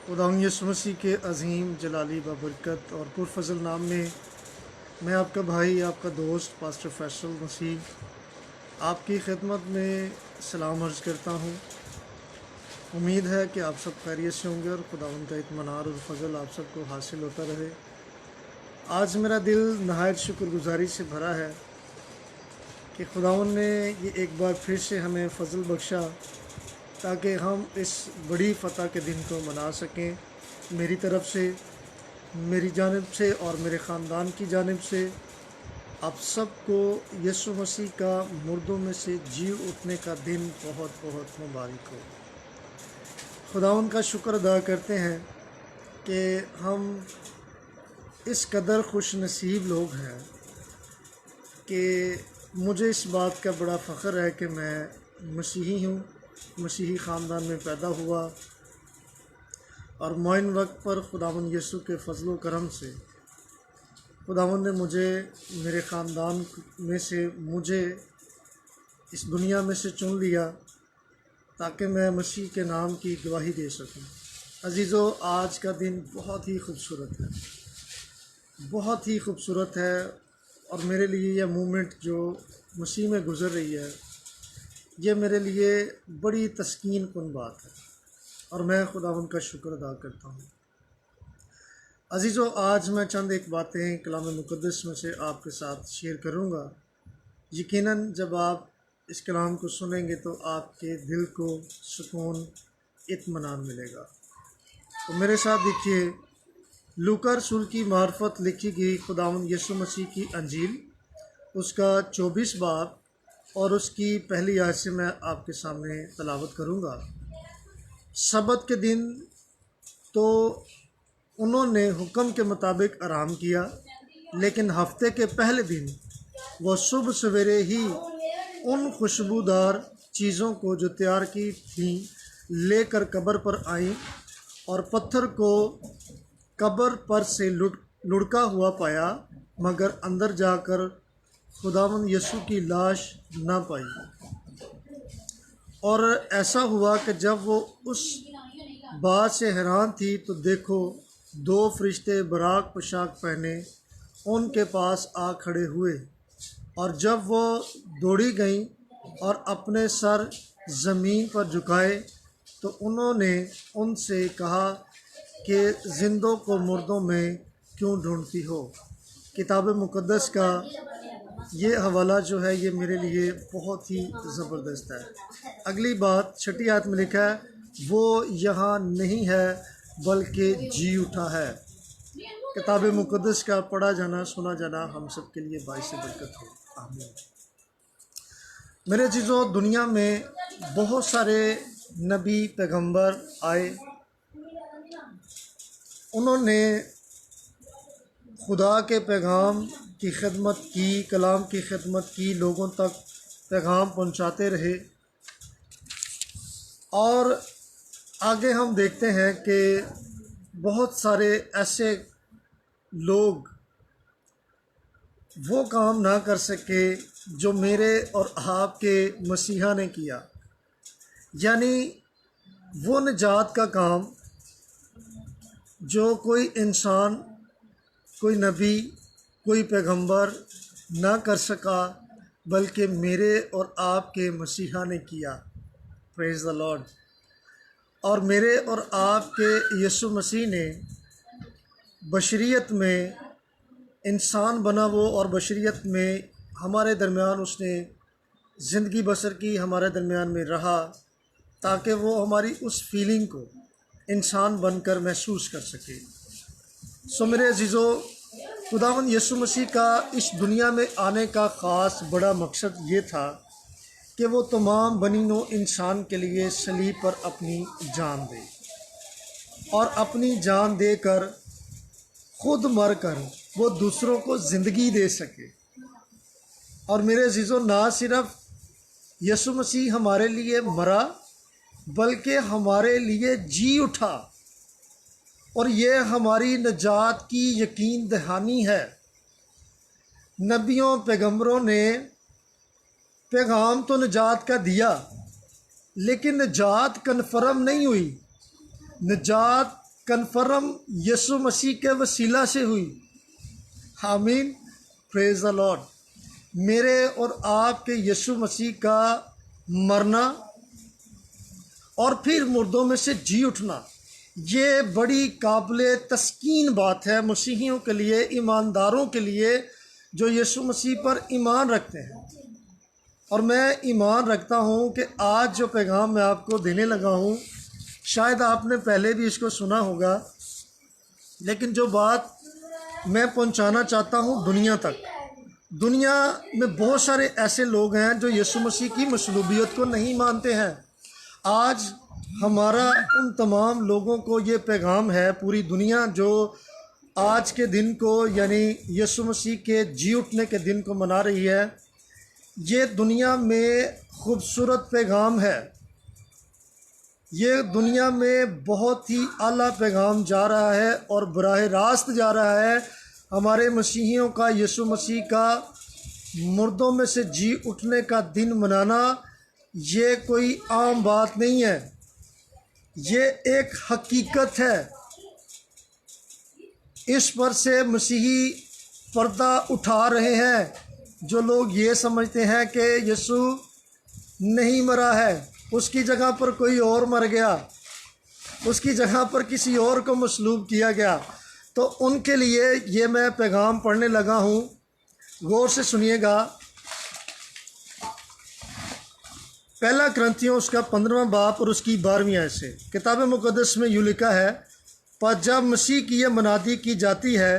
खुदा यीशु मसीह के अज़ीम जलाली बबरकत और पुरफज़ल नाम में मैं आपका भाई, आपका दोस्त पास्टर फैसल मसीह आपकी खिदमत में सलाम अर्ज़ करता हूँ। उम्मीद है कि आप सब खैरियत से होंगे और खुदावंद का इत्मीनान और फजल आप सबको हासिल होता रहे। आज मेरा दिल नहायत शुक्रगुजारी से भरा है कि खुदावंद ने ये एक बार फिर से हमें फ़ज़ल बख्शा ताकि हम इस बड़ी फ़तह के दिन को मना सकें। मेरी तरफ़ से, मेरी जानिब से और मेरे ख़ानदान की जानिब से आप सबको यीशु मसीह का मुर्दों में से जी उठने का दिन बहुत बहुत मुबारक हो। खुदावंद का शुक्र अदा करते हैं कि हम इस कदर खुश नसीब लोग हैं कि मुझे इस बात का बड़ा फ़ख्र है कि मैं मसीही हूँ, मसीही ख़ानदान में पैदा हुआ और मुअय्यन वक्त पर खुदावंद यीशु के फ़ज़ल व करम से खुदावंद ने मुझे मेरे ख़ानदान में से मुझे इस दुनिया में से चुन लिया ताकि मैं मसीह के नाम की गवाही दे सकूं। अज़ीज़ों, आज का दिन बहुत ही खूबसूरत है, बहुत ही खूबसूरत है और मेरे लिए यह मोमेंट जो मसीह में गुज़र रही है ये मेरे लिए बड़ी तस्कीन कुन बात है और मैं खुदावंद का शुक्र अदा करता हूँ। अज़ीज़ों, आज मैं चंद एक बातें कलाम मुक़द्दस में से आपके साथ शेयर करूँगा। यकीनन जब आप इस कलाम को सुनेंगे तो आपके दिल को सुकून, इत्मीनान मिलेगा। तो मेरे साथ देखिए, लूका रसूल की मार्फत लिखी गई खुदावंद यीशु मसीह की अंजील, उसका 24 बाब और उसकी पहली आयत से मैं आपके सामने तलावत करूँगा। सबत के दिन तो उन्होंने हुक्म के मुताबिक आराम किया, लेकिन हफ्ते के पहले दिन वह सुबह सवेरे ही उन खुशबूदार चीज़ों को जो तैयार की थीं लेकर कब्र पर आईं और पत्थर को कब्र पर से लुढ़का हुआ पाया, मगर अंदर जाकर खुदावंद यीशु की लाश ना पाई। और ऐसा हुआ कि जब वो उस बात से हैरान थी तो देखो, दो फरिश्ते बराक पोशाक पहने उनके पास आ खड़े हुए, और जब वो दौड़ी गईं और अपने सर ज़मीन पर झुकाए तो उन्होंने उनसे कहा कि जिंदों को मुर्दों में क्यों ढूंढती हो। किताब मुक़द्दस का ये हवाला जो है ये मेरे लिए बहुत ही ज़बरदस्त है। अगली बात 6 आयत में लिखा है, वो यहाँ नहीं है बल्कि जी उठा है। किताब मुक़द्दस का पढ़ा जाना, सुना जाना हम सब के लिए बाइस बरकत हो। आमीन। मेरे चीज़ों, दुनिया में बहुत सारे नबी पैगंबर आए, उन्होंने खुदा के पैगाम की खिदमत की, कलाम की खिदमत की, लोगों तक पैगाम पहुंचाते रहे। और आगे हम देखते हैं कि बहुत सारे ऐसे लोग वो काम ना कर सके जो मेरे और आपके मसीहा ने किया, यानी वो निजात का काम जो कोई इंसान, कोई नबी, कोई पैगंबर ना कर सका, बल्कि मेरे और आपके मसीहा ने किया। Praise the Lord. और मेरे और आपके यीशु मसीह ने बशरियत में इंसान बना वो, और बशरियत में हमारे दरमियान उसने ज़िंदगी बसर की, हमारे दरमियान में रहा, ताकि वो हमारी उस फीलिंग को इंसान बनकर महसूस कर सके। सो मेरे अजीज़ों, खुदावंद यीशु मसीह का इस दुनिया में आने का ख़ास बड़ा मकसद ये था कि वो तमाम बनी नौ इंसान के लिए सलीब पर अपनी जान दे, और अपनी जान देकर खुद मर कर वो दूसरों को ज़िंदगी दे सके। और मेरे अजीज़ों, ना सिर्फ यीशु मसीह हमारे लिए मरा, बल्कि हमारे लिए जी उठा, और ये हमारी निजात की यकीन दहानी है। नबियों पैगंबरों ने पैगाम तो निजात का दिया, लेकिन निजात कन्फर्म नहीं हुई, निजात कन्फर्म यीशु मसीह के वसीला से हुई। आमीन, प्रेज द लॉर्ड। मेरे और आपके यीशु मसीह का मरना और फिर मुर्दों में से जी उठना, ये बड़ी काबिल तस्कीन बात है मसीहियों के लिए, ईमानदारों के लिए जो यीशु मसीह पर ईमान रखते हैं। और मैं ईमान रखता हूँ कि आज जो पैगाम मैं आपको देने लगा हूँ, शायद आपने पहले भी इसको सुना होगा, लेकिन जो बात मैं पहुँचाना चाहता हूँ दुनिया तक, दुनिया में बहुत सारे ऐसे लोग हैं जो यीशु मसीह की मसलूबियत को नहीं मानते हैं। आज हमारा उन तमाम लोगों को ये पैगाम है, पूरी दुनिया जो आज के दिन को यानी यीशु मसीह के जी उठने के दिन को मना रही है, ये दुनिया में खूबसूरत पैगाम है। ये दुनिया में बहुत ही आला पैगाम जा रहा है और बराह रास्त जा रहा है। हमारे मसीहियों का यीशु मसीह का मुर्दों में से जी उठने का दिन मनाना ये कोई आम बात नहीं है, ये एक हकीकत है। इस पर से मसीही पर्दा उठा रहे हैं। जो लोग ये समझते हैं कि यीशु नहीं मरा है, उसकी जगह पर कोई और मर गया, उसकी जगह पर किसी और को मसलूब किया गया, तो उनके लिए ये मैं पैगाम पढ़ने लगा हूँ। गौर से सुनिएगा। पहला क्रंथियों उसका 15वां बाब और उसकी 12वीं आयत से किताब मुक़द्दस में यूँ लिखा है, पर जब मसीह की यह मनादी की जाती है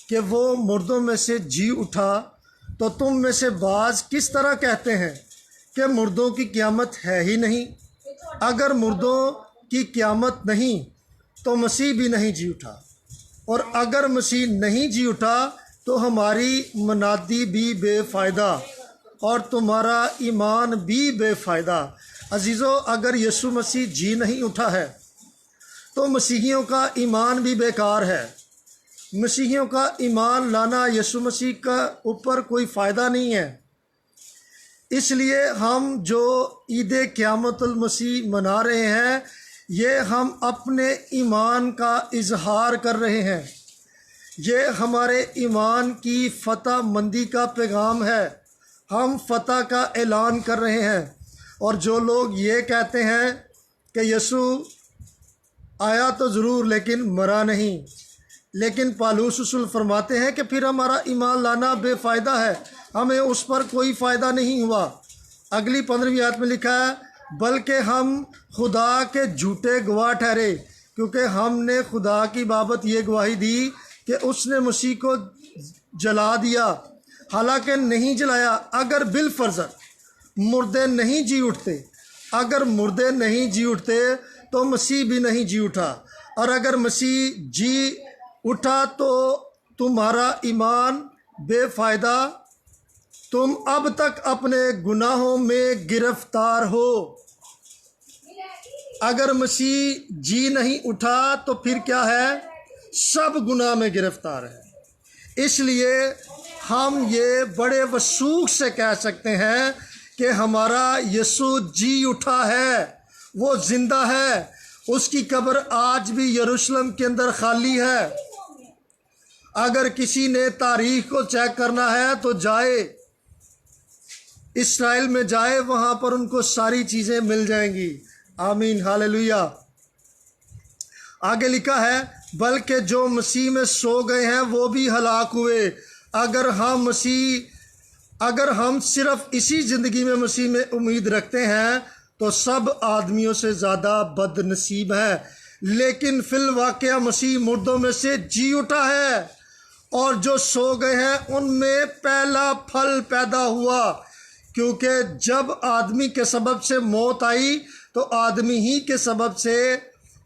कि वो मुर्दों में से जी उठा, तो तुम में से बाज़ किस तरह कहते हैं कि मुर्दों की क़यामत है ही नहीं। अगर मुर्दों की क़यामत नहीं तो मसीह भी नहीं जी उठा, और अगर मसीह नहीं जी उठा तो हमारी मनादी भी बेफ़ायदा और तुम्हारा ईमान भी बेफ़ायदा। अजीज़ों, अगर यीशु मसीह जी नहीं उठा है तो मसीहियों का ईमान भी बेकार है। मसीहियों का ईमान लाना यीशु मसीह का ऊपर कोई फ़ायदा नहीं है। इसलिए हम जो ईद क़यामतुल मसीह मना रहे हैं, ये हम अपने ईमान का इजहार कर रहे हैं। ये हमारे ईमान की फ़तह मंदी का पैगाम है। हम फ़तह का ऐलान कर रहे हैं। और जो लोग ये कहते हैं कि यीशु आया तो ज़रूर लेकिन मरा नहीं, लेकिन पालूस रसूल फरमाते हैं कि फिर हमारा ईमान लाना बेफ़ायदा है, हमें उस पर कोई फ़ायदा नहीं हुआ। अगली 15वीं आयत में लिखा है, बल्कि हम खुदा के झूठे गवाह ठहरे, क्योंकि हमने खुदा की बाबत ये गवाही दी कि उसने मसीह को जला दिया, हालांकि नहीं जलाया। अगर बिलफर्ज़ मुर्दे नहीं जी उठते, अगर मुर्दे नहीं जी उठते तो मसीह भी नहीं जी उठा, और अगर मसीह जी उठा तो तुम्हारा ईमान बेफ़ायदा, तुम अब तक अपने गुनाहों में गिरफ्तार हो। अगर मसीह जी नहीं उठा तो फिर क्या है? सब गुनाह में गिरफ्तार है। इसलिए हम ये बड़े वसूख से कह सकते हैं कि हमारा यीशु जी उठा है, वो ज़िंदा है। उसकी कब्र आज भी यरूशलेम के अंदर खाली है। अगर किसी ने तारीख को चेक करना है तो जाए, इस्राएल में जाए, वहाँ पर उनको सारी चीज़ें मिल जाएंगी। आमीन, हालेलुया। आगे लिखा है, बल्कि जो मसीह में सो गए हैं वो भी हलाक हुए। अगर हम सिर्फ इसी ज़िंदगी में मसीह में उम्मीद रखते हैं तो सब आदमियों से ज़्यादा बदनसीब है। लेकिन फिल वाक़या मसीह मुर्दों में से जी उठा है, और जो सो गए हैं उनमें पहला फल पैदा हुआ। क्योंकि जब आदमी के सबब से मौत आई तो आदमी ही के सबब से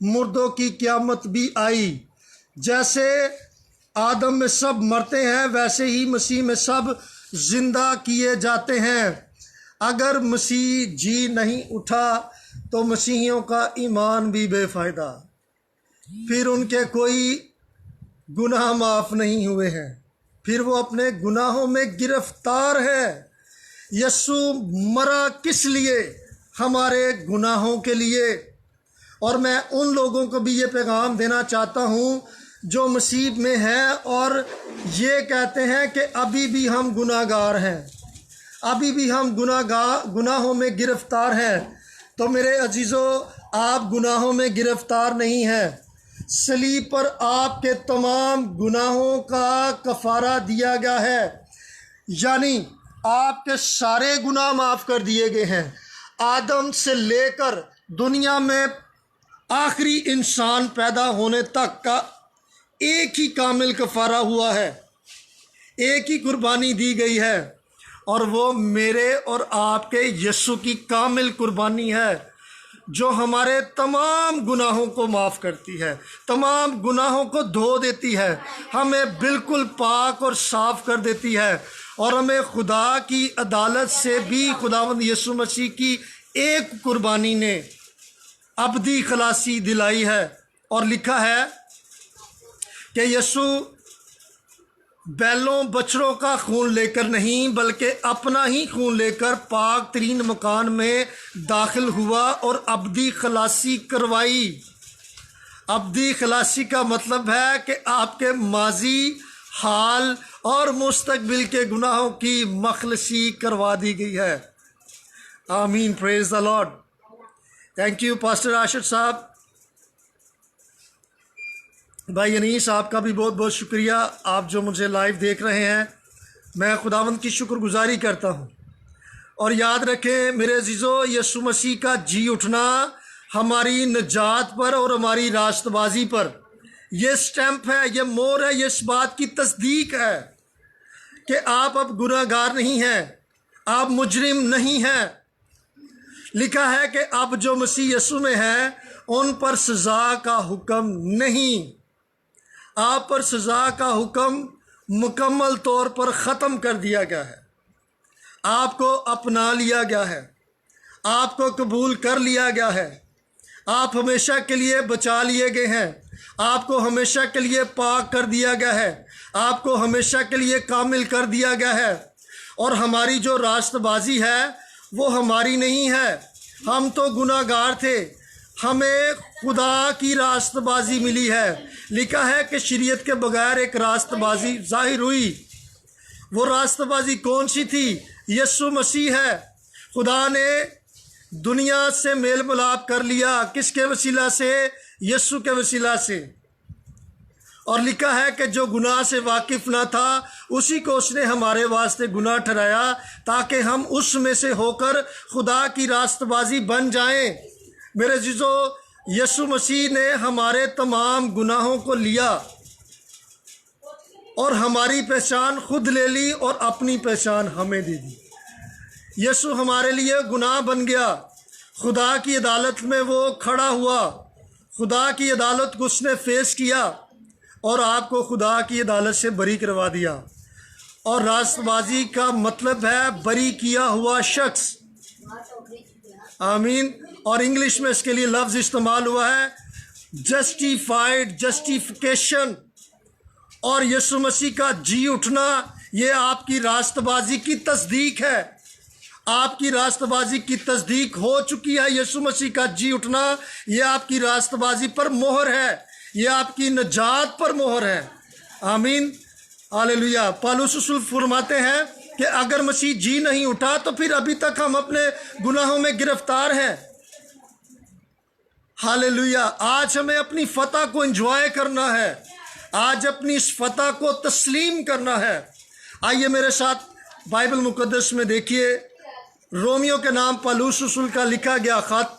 मुर्दों की क़यामत भी आई। जैसे आदम में सब मरते हैं, वैसे ही मसीह में सब जिंदा किए जाते हैं। अगर मसीह जी नहीं उठा तो मसीहियों का ईमान भी बेफ़ायदा, फिर उनके कोई गुनाह माफ़ नहीं हुए हैं, फिर वो अपने गुनाहों में गिरफ्तार है। यीशु मरा किस लिए? हमारे गुनाहों के लिए। और मैं उन लोगों को भी ये पैगाम देना चाहता हूँ जो मसीह में हैं और ये कहते हैं कि अभी भी हम गुनाहगार हैं, अभी भी हम गुनाहों में गिरफ्तार हैं। तो मेरे अजीज़ों, आप गुनाहों में गिरफ्तार नहीं हैं। सलीब पर आपके तमाम गुनाहों का कफ़ारा दिया गया है, यानी आपके सारे गुनाह माफ़ कर दिए गए हैं। आदम से लेकर दुनिया में आखिरी इंसान पैदा होने तक का एक ही कामिल कफ़ारा हुआ है, एक ही कुर्बानी दी गई है, और वो मेरे और आपके यीशु की कामिल कुर्बानी है, जो हमारे तमाम गुनाहों को माफ़ करती है, तमाम गुनाहों को धो देती है, हमें बिल्कुल पाक और साफ़ कर देती है, और हमें खुदा की अदालत से भी खुदावंद यीशु मसीह की एक कुर्बानी ने अबदी खलासी दिलाई है। और लिखा है कि यीशु बैलों बछड़ों का खून लेकर नहीं बल्कि अपना ही खून लेकर पाक तरीन मकान में दाखिल हुआ और अबदी खलासी करवाई। अबदी खलासी का मतलब है कि आपके माजी, हाल और मुस्तकबिल के गुनाहों की मखलसी करवा दी गई है। आमीन, praise the Lord. Thank you pastor Rashid साहब। भाई अनीस, आपका भी बहुत बहुत शुक्रिया, आप जो मुझे लाइव देख रहे हैं, मैं खुदावंद की शुक्रगुजारी करता हूँ। और याद रखें मेरे अजीज़ों, यीशु मसीह का जी उठना हमारी निजात पर और हमारी रास्तबाजी पर ये स्टैंप है, ये मोहर है, ये इस बात की तस्दीक है कि आप अब गुनहगार नहीं हैं, आप मुजरिम नहीं हैं। लिखा है कि अब जो मसीह यीशु में है उन पर सज़ा का हुक्म नहीं, आप पर सज़ा का हुक्म मुकम्मल तौर पर ख़त्म कर दिया गया है। आपको अपना लिया गया है, आपको कबूल कर लिया गया है, आप हमेशा के लिए बचा लिए गए हैं, आपको हमेशा के लिए पाक कर दिया गया है, आपको हमेशा के लिए कामिल कर दिया गया है। और हमारी जो रास्तबाजी है वो हमारी नहीं है, हम तो गुनाहगार थे, हमें खुदा की रास्तबाजी मिली है। लिखा है कि शरीयत के बगैर एक रास्तबाजी जाहिर हुई। वो रास्तबाजी कौन सी थी? यीशु मसीह है। खुदा ने दुनिया से मेल मिलाप कर लिया, किसके वसीला से? यीशु के वसीला से। और लिखा है कि जो गुनाह से वाकिफ़ ना था उसी को उसने हमारे वास्ते गुनाह ठहराया, ताकि हम उसमें से होकर खुदा की रास्तबाजी बन जाएं। मेरे जीजो, यीशु मसीह ने हमारे तमाम गुनाहों को लिया और हमारी पहचान खुद ले ली और अपनी पहचान हमें दे दी। यीशु हमारे लिए गुनाह बन गया, खुदा की अदालत में वो खड़ा हुआ, खुदा की अदालत को उसने फेस किया और आपको खुदा की अदालत से बरी करवा दिया। और रास्तबाजी का मतलब है बरी किया हुआ शख्स। आमीन। और इंग्लिश में इसके लिए लफ्ज़ इस्तेमाल हुआ है जस्टिफाइड, जस्टिफिकेशन। और यीशु मसीह का जी उठना ये आपकी रास्तबाजी की तस्दीक है, आपकी रास्तबाजी की तस्दीक हो चुकी है। यीशु मसीह का जी उठना ये आपकी रास्तबाजी पर मोहर है, ये आपकी नजात पर मोहर है। आमीन, हालेलुया। पौलुस रसूल फरमाते हैं कि अगर मसीह जी नहीं उठा तो फिर अभी तक हम अपने गुनाहों में गिरफ्तार हैं। हालेलुया। आज हमें अपनी फतह को एंजॉय करना है, आज अपनी इस फतह को तस्लीम करना है। आइए मेरे साथ बाइबल मुकद्दस में देखिए, रोमियो के नाम पौलुस रसूल का लिखा गया ख़त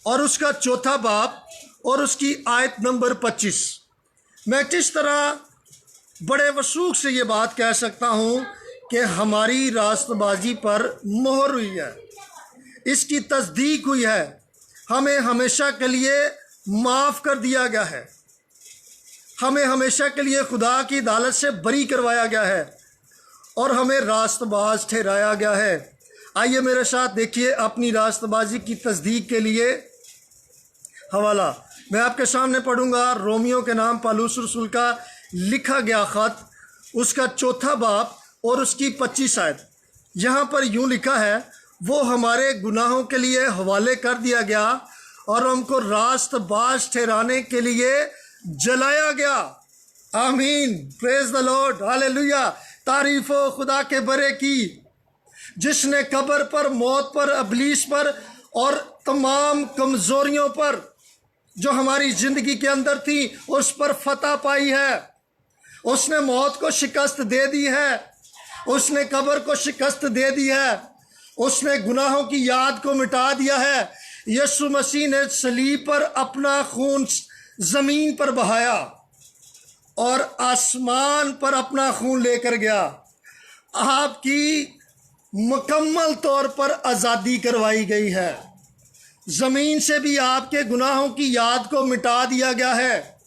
और उसका 4 बाब और उसकी आयत नंबर 25। मैं किस तरह बड़े वसूख से ये बात कह सकता हूँ कि हमारी रास्तबाजी पर मोहर हुई है, इसकी तस्दीक हुई है, हमें हमेशा के लिए माफ़ कर दिया गया है, हमें हमेशा के लिए खुदा की अदालत से बरी करवाया गया है और हमें रास्तबाज ठहराया गया है। आइए मेरे साथ देखिए अपनी रास्तबाजी की तस्दीक के लिए हवाला मैं आपके सामने पढ़ूंगा। रोमियो के नाम पौलुस रसूल का लिखा गया ख़त, उसका 4 बाब और उसकी 25 आयत। यहाँ पर यूँ लिखा है, वो हमारे गुनाहों के लिए हवाले कर दिया गया और हमको रास्तबाज ठहराने के लिए जलाया गया। आमीन, प्रेज द लॉर्ड, हालेलुया। तारीफ हो खुदा के बरे की, जिसने कब्र पर, मौत पर, इब्लीस पर और तमाम कमजोरियों पर जो हमारी जिंदगी के अंदर थी उस पर फतह पाई है। उसने मौत को शिकस्त दे दी है, उसने कब्र को शिकस्त दे दी है, उसने गुनाहों की याद को मिटा दिया है। यीशु मसीह ने सलीब पर अपना खून जमीन पर बहाया और आसमान पर अपना खून लेकर गया। आपकी मुकम्मल तौर पर आज़ादी करवाई गई है। ज़मीन से भी आपके गुनाहों की याद को मिटा दिया गया है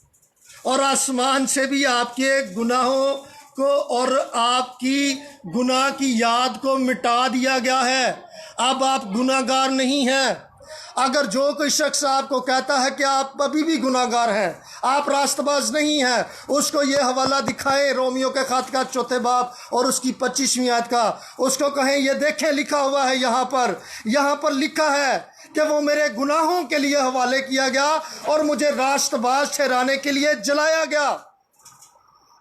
और आसमान से भी आपके गुनाहों को और आपकी गुनाह की याद को मिटा दिया गया है। अब आप गुनाहगार नहीं हैं। अगर जो कोई शख्स आपको कहता है कि आप अभी भी गुनाहगार हैं, आप रास्तबाज नहीं हैं, उसको ये हवाला दिखाएं रोमियो के खत का 4 बाब और उसकी 25वीं आयत का। उसको कहें ये देखें लिखा हुआ है, यहाँ पर लिखा है कि वो मेरे गुनाहों के लिए हवाले किया गया और मुझे रास्तबाज ठहराने के लिए जलाया गया।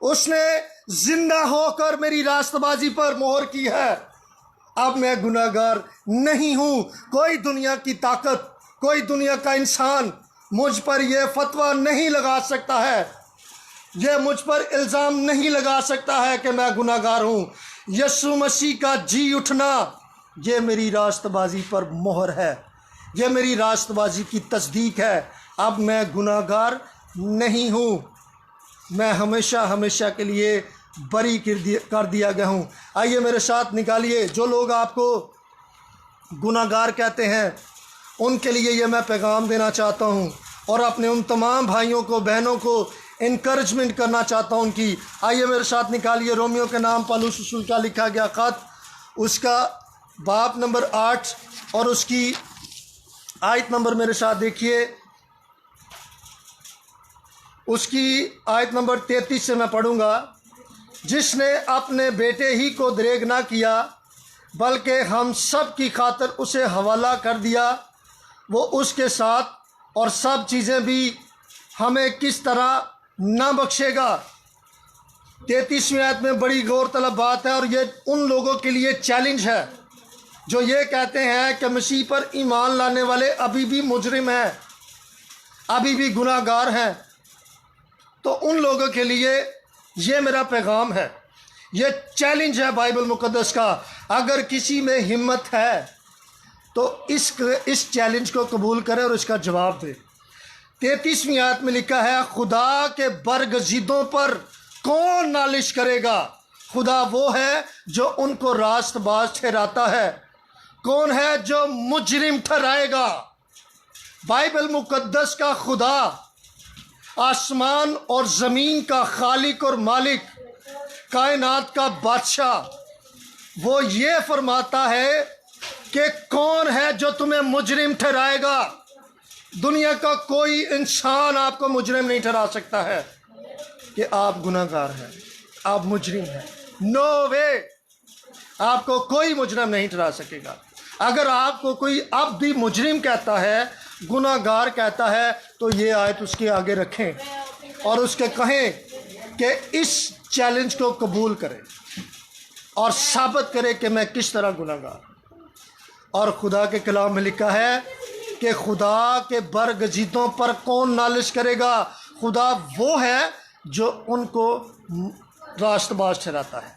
उसने जिंदा होकर मेरी रास्तबाजी पर मोहर की है। अब मैं गुनाहगार नहीं हूँ। कोई दुनिया की ताकत, कोई दुनिया का इंसान मुझ पर यह फतवा नहीं लगा सकता है, यह मुझ पर इल्ज़ाम नहीं लगा सकता है कि मैं गुनाहगार हूँ। यीशु मसीह का जी उठना ये मेरी रास्तबाजी पर मोहर है, यह मेरी रास्तबाजी की तस्दीक है। अब मैं गुनाहगार नहीं हूँ, मैं हमेशा हमेशा के लिए बरी कर दिया गया हूँ। आइए मेरे साथ निकालिए, जो लोग आपको गुनाहगार कहते हैं उनके लिए ये मैं पैगाम देना चाहता हूँ और अपने उन तमाम भाइयों को, बहनों को इनकरेजमेंट करना चाहता हूँ उनकी। आइए मेरे साथ निकालिए रोमियो के नाम पौलुस रसूल का लिखा गया ख़त, उसका बाब नंबर 8 और उसकी आयत नंबर मेरे साथ देखिए। उसकी आयत नंबर 33 से मैं पढ़ूँगा। जिसने अपने बेटे ही को दरेग ना किया बल्कि हम सब की खातिर उसे हवाला कर दिया, वो उसके साथ और सब चीज़ें भी हमें किस तरह ना बख्शेगा। 33वीं आयत में बड़ी गौरतलब बात है और ये उन लोगों के लिए चैलेंज है जो ये कहते हैं कि मसीह पर ईमान लाने वाले अभी भी मुजरिम हैं, अभी भी गुनाहगार हैं। तो उन लोगों के लिए ये मेरा पैगाम है, ये चैलेंज है बाइबल मुकद्दस का। अगर किसी में हिम्मत है तो इस चैलेंज को कबूल करे और इसका जवाब दे। 33वीं आयत में लिखा है, खुदा के बरगज़ीदों पर कौन नालिश करेगा? खुदा वो है जो उनको रास्तबाज ठहराता है। कौन है जो मुजरिम ठहराएगा? बाइबल मुकद्दस का खुदा, आसमान और ज़मीन का खालिक और मालिक, कायनात का बादशाह, वो ये फरमाता है कि कौन है जो तुम्हें मुजरिम ठहराएगा। दुनिया का कोई इंसान आपको मुजरिम नहीं ठहरा सकता है कि आप गुनाहगार हैं, आप मुजरिम हैं। नो वे, आपको कोई मुजरिम नहीं ठहरा सकेगा। अगर आपको कोई अब भी मुजरिम कहता है, गुनाहगार कहता है, तो ये आयत उसके आगे रखें और उसके कहें कि इस चैलेंज को कबूल करें और साबित करें कि मैं किस तरह गुनाहगार। और खुदा के कलाम में लिखा है कि खुदा के बरगज़ीदों पर कौन नालिश करेगा? खुदा वो है जो उनको रास्तबाज ठहराता है।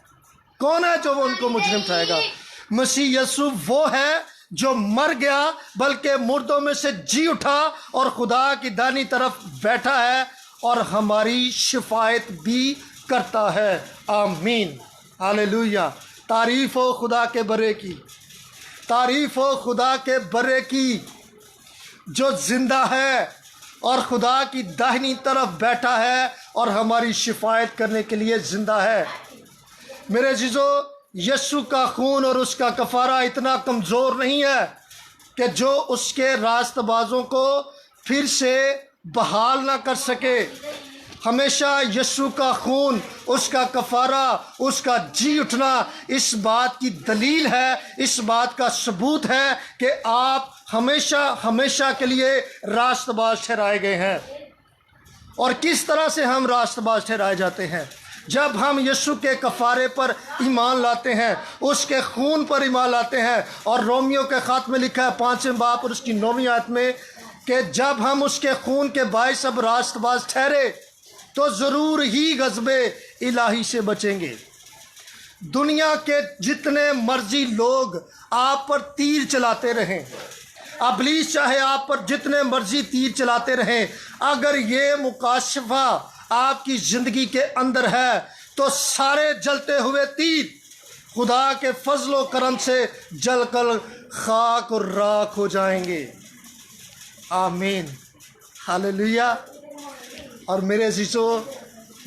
कौन है जो उनको मुजरिम ठहराएगा? मसीह यीशु वो है जो मर गया बल्कि मुर्दों में से जी उठा और खुदा की दानी तरफ बैठा है और हमारी शिफायत भी करता है। आमीन, हालेलुया। तारीफ़ हो खुदा के बरे की, तारीफ़ हो खुदा के बरे की जो ज़िंदा है और खुदा की दाहिनी तरफ बैठा है और हमारी शिफायत करने के लिए ज़िंदा है। मेरे जीजो, यीशु का खून और उसका कफ़ारा इतना कमज़ोर नहीं है कि जो उसके रास्तबाजों को फिर से बहाल ना कर सके। हमेशा यीशु का खून, उसका कफ़ारा, उसका जी उठना इस बात की दलील है, इस बात का सबूत है कि आप हमेशा हमेशा के लिए रास्तबाज ठहराए गए हैं। और किस तरह से हम रास्तबाज ठहराए जाते हैं? जब हम यीशु के कफ़ारे पर ईमान लाते हैं, उसके खून पर ईमान लाते हैं। और रोमियो के ख़ात में लिखा है 5वें बाब और उसकी 9वीं आयत में कि जब हम उसके खून के बायस अब रास्तबाज ठहरे तो ज़रूर ही गज़बे इलाही से बचेंगे। दुनिया के जितने मर्जी लोग आप पर तीर चलाते रहें, इब्लीस चाहे आप पर जितने मर्जी तीर चलाते रहें, अगर ये मुकाशफा आपकी ज़िंदगी के अंदर है तो सारे जलते हुए तीर खुदा के फजलो करम से जलकर खाक और राख हो जाएंगे। आमीन, हालेलुया। और मेरे अज़ीज़ों,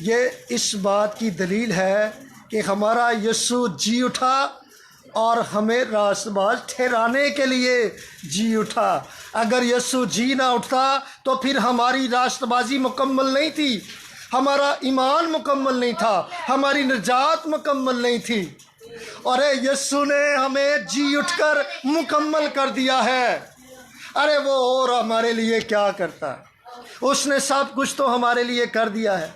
ये इस बात की दलील है कि हमारा यीशु जी उठा और हमें रास्तबाज ठहराने के लिए जी उठा। अगर यीशु जी ना उठता तो फिर हमारी रास्तबाजी मुकम्मल नहीं थी, हमारा ईमान मुकम्मल नहीं था, हमारी निजात मुकम्मल नहीं थी। और यीशु ने हमें जी उठकर मुकम्मल कर दिया है। अरे वो और हमारे लिए क्या करता है? उसने सब कुछ तो हमारे लिए कर दिया है।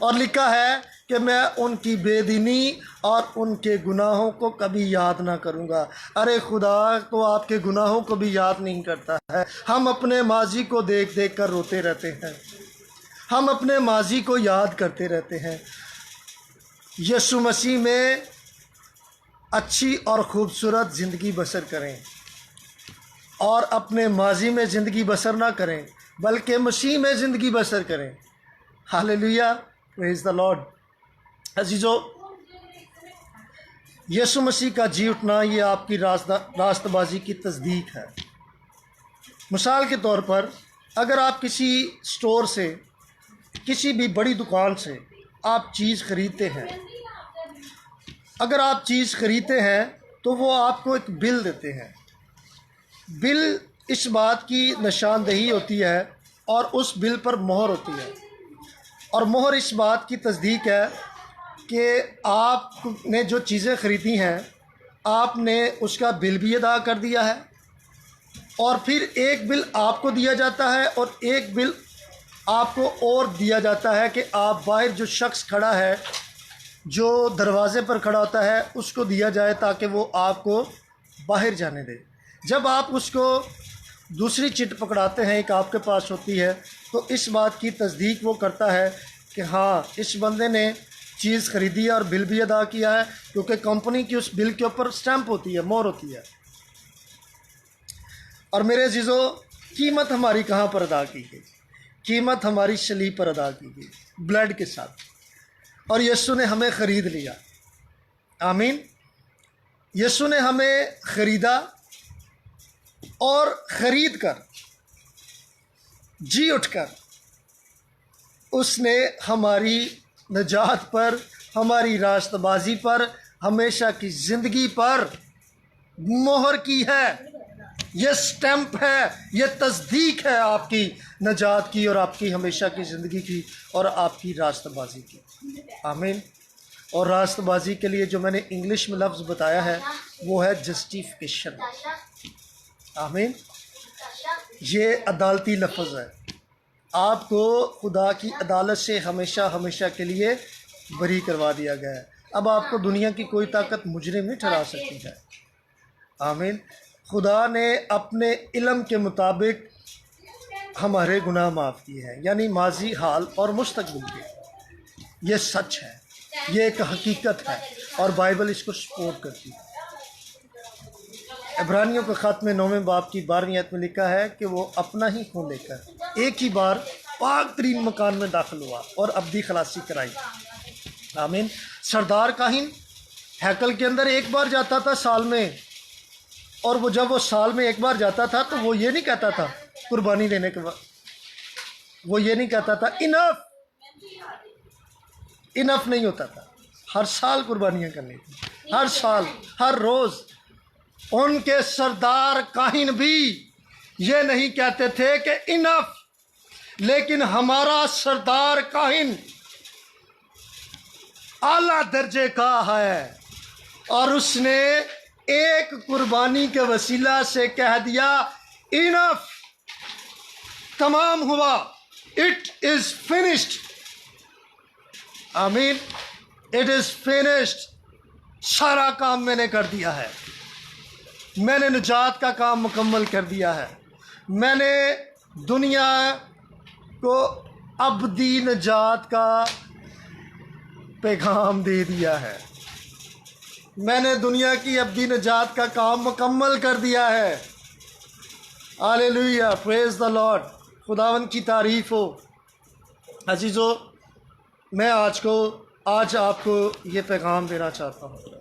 और लिखा है कि मैं उनकी बेदीनी और उनके गुनाहों को कभी याद ना करूँगा। अरे खुदा तो आपके गुनाहों को भी याद नहीं करता है। हम अपने माजी को देख देख कर रोते रहते हैं, हम अपने माजी को याद करते रहते हैं। यीशु मसीह में अच्छी और ख़ूबसूरत ज़िंदगी बसर करें और अपने माजी में ज़िंदगी बसर ना करें, बल्कि मसीह में ज़िंदगी बसर करें। Hallelujah, praise the lord. अजीज़ों, यीशु मसीह का जी उठना ये आपकी रास्तबाजी की तस्दीक है। मिसाल के तौर पर अगर आप किसी स्टोर से, किसी भी बड़ी दुकान से आप चीज़ ख़रीदते हैं, अगर आप चीज़ ख़रीदते हैं तो वो आपको एक बिल देते हैं। बिल इस बात की निशानदेही होती है और उस बिल पर मोहर होती है, और मोहर इस बात की तस्दीक है कि आपने जो चीज़ें ख़रीदी हैं आपने उसका बिल भी अदा कर दिया है। और फिर एक बिल आपको दिया जाता है और एक बिल आपको और दिया जाता है कि आप बाहर जो शख्स खड़ा है, जो दरवाज़े पर खड़ा होता है, उसको दिया जाए ताकि वो आपको बाहर जाने दे। जब आप उसको दूसरी चिट पकड़ाते हैं, एक आपके पास होती है, तो इस बात की तस्दीक वो करता है कि हाँ, इस बंदे ने चीज़ ख़रीदी है और बिल भी अदा किया है, क्योंकि कंपनी की उस बिल के ऊपर स्टैंप होती है, मोहर होती है। और मेरे अज़ीज़ों, कीमत हमारी कहाँ पर अदा की गई? कीमत हमारी सलीब पर अदा की गई, ब्लड के साथ। और यीशु ने हमें ख़रीद लिया। आमीन। यीशु ने हमें ख़रीदा और ख़रीद कर, जी उठकर उसने हमारी निजात पर, हमारी रास्तबाजी पर, हमेशा की ज़िंदगी पर मोहर की है। ये स्टैंप है, ये तस्दीक है आपकी निजात की और आपकी हमेशा की ज़िंदगी की और आपकी रास्तबाजी की। आमीन। और रास्तबाजी के लिए जो मैंने इंग्लिश में लफ्ज़ बताया है वो है जस्टिफिकेशन। आमीन। ये अदालती लफ्ज़ है। आपको खुदा की अदालत से हमेशा हमेशा के लिए बरी करवा दिया गया है। अब आपको दुनिया की कोई ताकत मुजरिम नहीं ठहरा सकती है। आमीन। खुदा ने अपने इल्म के मुताबिक हमारे गुनाह माफ़ किए हैं, यानी माजी, हाल और मुस्तकबिल के। ये सच है, ये एक हकीकत है और बाइबल इसको सपोर्ट करती है। इब्रानियों के ख़त में 9वें बाब की 12वीं आयत में लिखा है कि वो अपना ही खून लेकर एक ही बार पाक तरीन मकान में दाखिल हुआ और अब्दी खलासी कराई। आमीन। सरदार काहिन हैकल के अंदर एक बार जाता था साल में, और वो जब वो साल में एक बार जाता था तो वो ये नहीं कहता था कुर्बानी लेने के बाद, वो ये नहीं कहता था इनफ, इनफ नहीं होता था। हर साल कुर्बानियाँ करनी थी, हर साल, हर रोज़। उनके सरदार काहिन भी ये नहीं कहते थे कि इनफ, लेकिन हमारा सरदार काहिन आला दर्जे का है और उसने एक कुर्बानी के वसीला से कह दिया इनफ, तमाम हुआ, इट इज फिनिश्ड। आमीन। It is finished. सारा काम मैंने कर दिया है। मैंने निजात का काम मुकम्मल कर दिया है। मैंने दुनिया को अबदी निजात का पैगाम दे दिया है। मैंने दुनिया की अबदी निजात का काम मुकम्मल कर दिया है। Hallelujah, praise the Lord. खुदावन की तारीफ़ हो। अजीज़ों, मैं आज आपको ये पैगाम देना चाहता हूँ।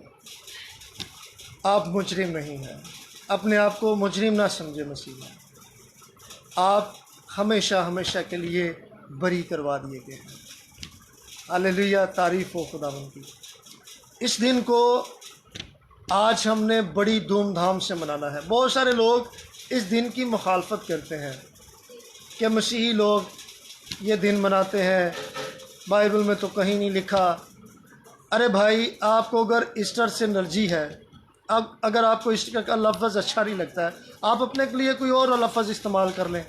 आप मुजरिम नहीं हैं। अपने आप को मुजरिम ना समझे मसीह में। आप हमेशा हमेशा के लिए बरी करवा दिए गए हैं। हालेलुया, तारीफ़ हो खुदावन की। इस दिन को आज हमने बड़ी धूमधाम से मनाना है। बहुत सारे लोग इस दिन की मुखालफत करते हैं कि मसीही लोग ये दिन मनाते हैं, बाइबल में तो कहीं नहीं लिखा। अरे भाई, आपको अगर ईस्टर से एलर्जी है, अब अगर आपको ईस्टर का लफ्ज़ अच्छा नहीं लगता है, आप अपने के लिए कोई और लफ्ज़ इस्तेमाल कर लें।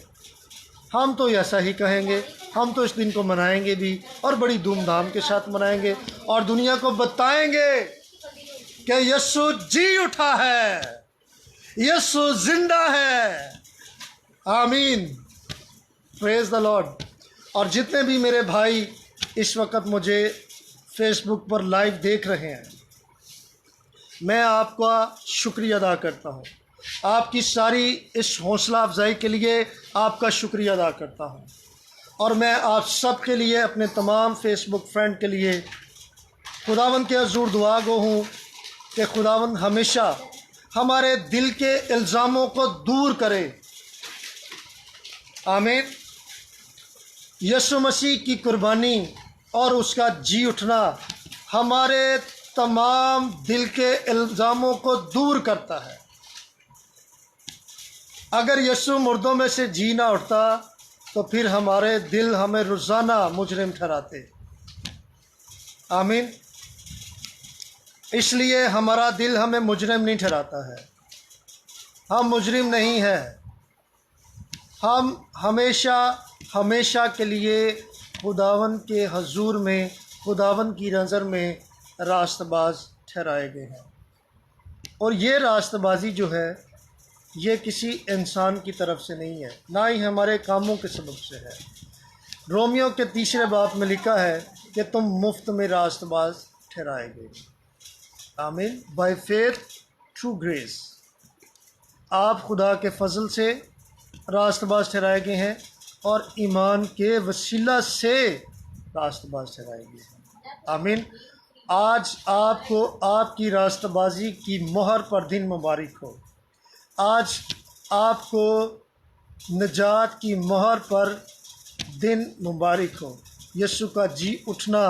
हम तो ऐसा ही कहेंगे। हम तो इस दिन को मनाएंगे भी और बड़ी धूमधाम के साथ मनाएंगे और दुनिया को बताएंगे कि यीशु जी उठा है, यीशु जिंदा है। आमीन, प्रेज द लॉर्ड। और जितने भी मेरे भाई इस वक्त मुझे फेसबुक पर लाइव देख रहे हैं, मैं आपका शुक्रिया अदा करता हूँ। आपकी सारी इस हौसला अफजाई के लिए आपका शुक्रिया अदा करता हूँ। और मैं आप सब के लिए, अपने तमाम फेसबुक फ्रेंड के लिए खुदावंद के हज़ूर दुआ गो हूँ कि खुदावंद हमेशा हमारे दिल के इल्ज़ामों को दूर करे। आमीन। यीशु मसीह की कुर्बानी और उसका जी उठना हमारे तमाम दिल के इल्ज़ामों को दूर करता है। अगर यीशु मुर्दों में से जी ना उठता तो फिर हमारे दिल हमें रोज़ाना मुजरिम ठहराते। आमीन। इसलिए हमारा दिल हमें मुजरिम नहीं ठहराता है। हम मुजरिम नहीं हैं। हम हमेशा हमेशा के लिए खुदावन के हजूर में, खुदावन की नज़र में रास्तबाज ठहराए गए हैं। और ये रास्तबाजी जो है, ये किसी इंसान की तरफ से नहीं है, ना ही हमारे कामों के सबब से है। रोमियो के 3 बाब में लिखा है कि तुम मुफ्त में रास्तबाज ठहराए गए। आमीन। बाय फेथ थ्रू ग्रेस, आप खुदा के फजल से रास्तबाज ठहराए गए हैं और ईमान के वसीला से रास्तबाज ठहराए गए हैं। आमीन। आज आपको आपकी रास्तबाजी की मोहर पर दिन मुबारक हो। आज आपको निजात की मोहर पर दिन मुबारक हो। यीशु का जी उठना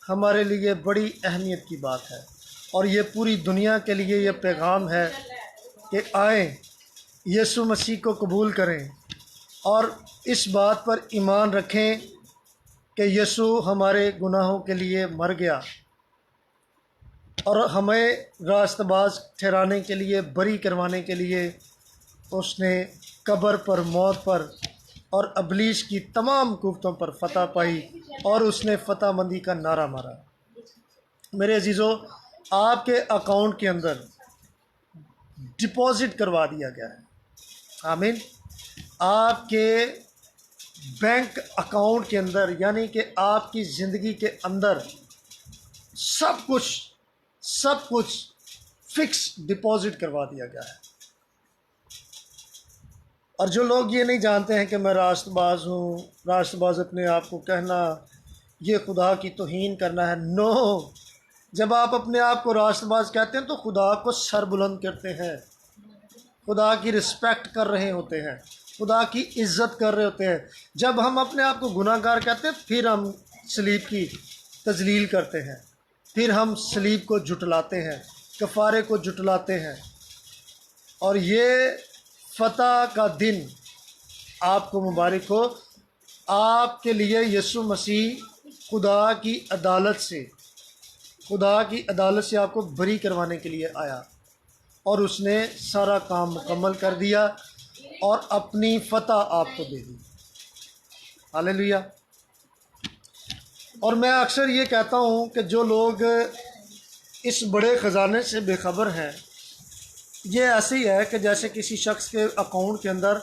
हमारे लिए बड़ी अहमियत की बात है और ये पूरी दुनिया के लिए ये पैगाम है कि आएँ, यीशु मसीह को कबूल करें और इस बात पर ईमान रखें कि यीशु हमारे गुनाहों के लिए मर गया और हमें रास्तबाज ठहराने के लिए, बरी करवाने के लिए उसने कब्र पर, मौत पर और अबलीस की तमाम कुफ्तों पर फतह पाई और उसने फतहमंदी का नारा मारा। मेरे अजीज़ों, आपके अकाउंट के अंदर डिपॉज़िट करवा दिया गया है। आमीन। आपके बैंक अकाउंट के अंदर, यानी कि आपकी ज़िंदगी के अंदर सब कुछ फिक्स डिपॉज़िट करवा दिया गया है। और जो लोग ये नहीं जानते हैं कि मैं रास्तबाज हूँ, रास्तबाज अपने आप को कहना ये खुदा की तौहीन करना है। नो, जब आप अपने आप को रास्तबाज कहते हैं तो खुदा को सर बुलंद करते हैं, खुदा की रिस्पेक्ट कर रहे होते हैं, खुदा की इज़्ज़त कर रहे होते हैं। जब हम अपने आप को गुनाहगार कहते हैं, फिर हम सलीब की तजलील करते हैं, फिर हम सलीब को जुटलाते हैं, कफ़ारे को जुटलाते हैं। और ये फ़तह का दिन आपको मुबारक हो। आपके लिए यीशु मसीह खुदा की अदालत से आपको बरी करवाने के लिए आया, और उसने सारा काम मुकम्मल कर दिया और अपनी फतह आपको दे दी। हालेलुया। और मैं अक्सर ये कहता हूँ कि जो लोग इस बड़े ख़जाने से बेखबर हैं, ये ऐसे ही है कि जैसे किसी शख्स के अकाउंट के अंदर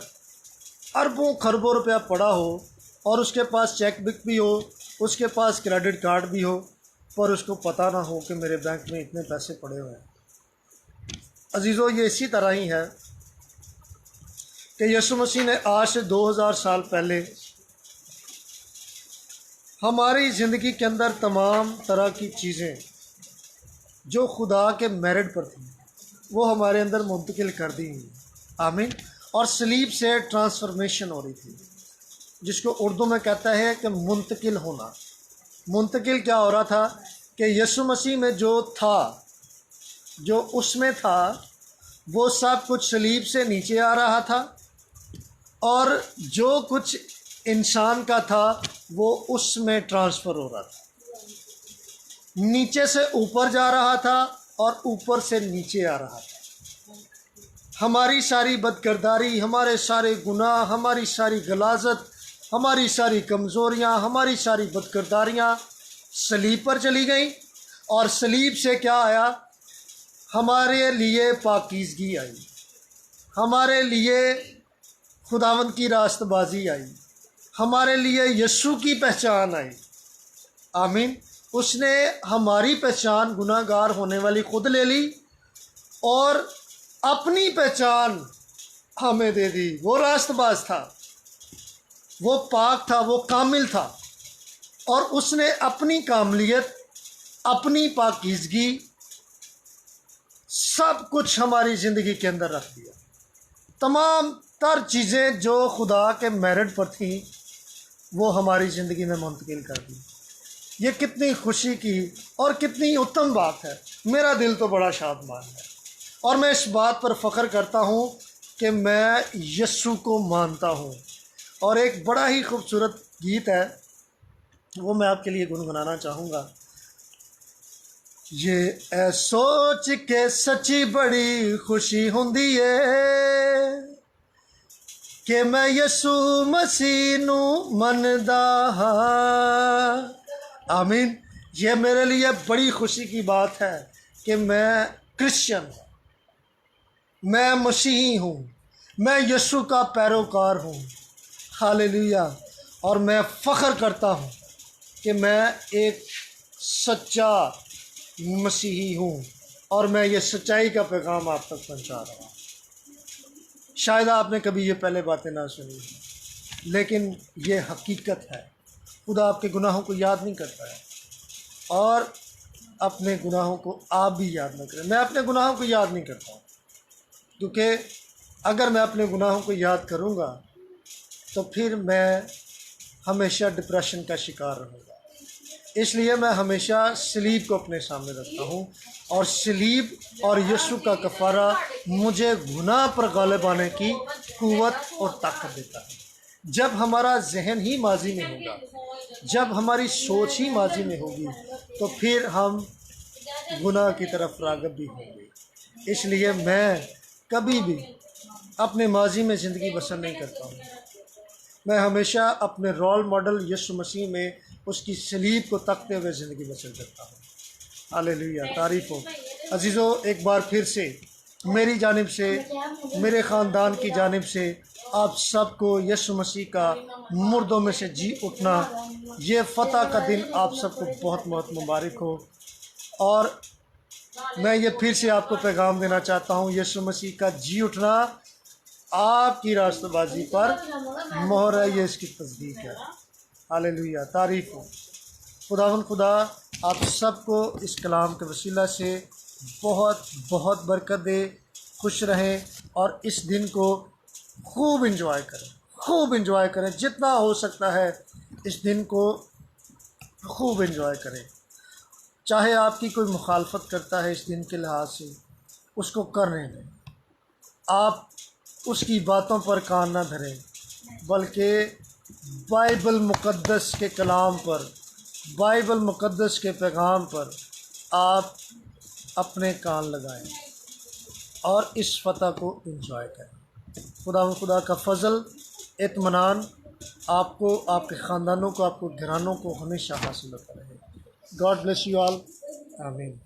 अरबों खरबों रुपया पड़ा हो और उसके पास चेक बुक भी हो, उसके पास क्रेडिट कार्ड भी हो, पर उसको पता ना हो कि मेरे बैंक में इतने पैसे पड़े हुए हैं। अजीज़ों, ये इसी तरह ही है कि यीशु मसीह ने आज से 2000 साल पहले हमारी ज़िंदगी के अंदर तमाम तरह की चीज़ें जो खुदा के मेरिट पर थी वो हमारे अंदर मुंतकिल कर दी। आमीन। और सलीब से ट्रांसफॉर्मेशन हो रही थी, जिसको उर्दू में कहता है कि मुंतकिल होना। मुंतकिल क्या हो रहा था कि यीशु मसीह में जो था, जो उसमें था, वो सब कुछ सलीब से नीचे आ रहा था, और जो कुछ इंसान का था वो उसमें ट्रांसफ़र हो रहा था। नीचे से ऊपर जा रहा था और ऊपर से नीचे आ रहा था। हमारी सारी बदकिरदारी, हमारे सारे गुनाह, हमारी सारी गलाजत, हमारी सारी कमज़ोरियाँ, हमारी सारी बदकिरदारियाँ सलीब पर चली गई, और सलीब से क्या आया? हमारे लिए पाकीज़गी आई, हमारे लिए खुदावंद की रास्तबाजी आई, हमारे लिए यीशु की पहचान आई। आमीन। उसने हमारी पहचान गुनाहगार होने वाली खुद ले ली और अपनी पहचान हमें दे दी। वो रास्तबाज था, वो पाक था, वो कामिल था, और उसने अपनी कामलियत, अपनी पाकीज़गी, सब कुछ हमारी ज़िंदगी के अंदर रख दिया। तमाम तर चीज़ें जो खुदा के मेरिट पर थीं वो हमारी ज़िंदगी में मुंतकिल कर दी। ये कितनी खुशी की और कितनी उत्तम बात है। मेरा दिल तो बड़ा शादमान है, और मैं इस बात पर फ़ख्र करता हूँ कि मैं यीशु को मानता हूँ। और एक बड़ा ही खूबसूरत गीत है, वो मैं आपके लिए गुनगुनाना चाहूँगा। ये ऐ सोच के सच्ची बड़ी खुशी हुंदी है कि मैं यीशु मसीह नू मनदा हां। आमीन। ये मेरे लिए बड़ी खुशी की बात है कि मैं क्रिश्चियन हूँ, मैं मसीही हूँ, मैं यीशु का पैरोकार हूँ। हालेलुया। और मैं फ़ख्र करता हूँ कि मैं एक सच्चा मसीही हूँ, और मैं ये सच्चाई का पैगाम आप तक पहुँचा रहा हूँ। शायद आपने कभी ये पहले बातें ना सुनी, लेकिन ये हकीकत है। खुदा आपके गुनाहों को याद नहीं करता है, और अपने गुनाहों को आप भी याद ना करें। मैं अपने गुनाहों को याद नहीं करता हूँ, क्योंकि अगर मैं अपने गुनाहों को याद करूँगा तो फिर मैं हमेशा डिप्रेशन का शिकार रहूँगा। इसलिए मैं हमेशा सलीब को अपने सामने रखता हूँ, और सलीब और यीशु का कफ़ारा मुझे गुनाह पर गालिब आने की क़ुव्वत और ताकत देता है। जब हमारा जहन ही माजी में होगा, जब हमारी सोच ही माजी में होगी, तो फिर हम गुनाह की तरफ राग़िब भी होंगे। इसलिए मैं कभी भी अपने माजी में ज़िंदगी बसर नहीं करता हूँ। मैं हमेशा अपने रोल मॉडल यीशु मसीह में उसकी सलीब को तकते हुए ज़िंदगी बसर करता हूँ। हालेलुया, तारीफ़ हो। अजीज़ों, एक बार फिर से मेरी जानिब से, मेरे ख़ानदान की जानिब से आप सबको यीशु मसीह का मुर्दों में से जी उठना, ये फ़तह का दिन आप सबको बहुत बहुत मुबारक हो। और मैं ये फिर से आपको पैगाम देना चाहता हूँ, यीशु मसीह का जी उठना आपकी रास्तबाजी पर मोहर है, ये इसकी तस्दीक है। हालेलुया, तारीफ़ हो। खुदावंद खुदा आप सबको इस कलाम के वसीला से बहुत बहुत बरकत दे, खुश रहें, और इस दिन को खूब इंजॉय करें, खूब इंजॉय करें। जितना हो सकता है इस दिन को खूब इंजॉय करें। चाहे आपकी कोई मुखालफत करता है इस दिन के लिहाज से, उसको करने दें। आप उसकी बातों पर कान ना धरें, बल्कि बाइबल मुक़द्दस के कलाम पर, बाइबल मुक़द्दस के पैगाम पर आप अपने कान लगाएं और इस फ़तह को एंजॉय करें। खुदा का फ़ज़ल, इत्मीनान आपको, आपके ख़ानदानों को, आपको घरानों को हमेशा हासिल होता रहे। God bless you all. आमीन।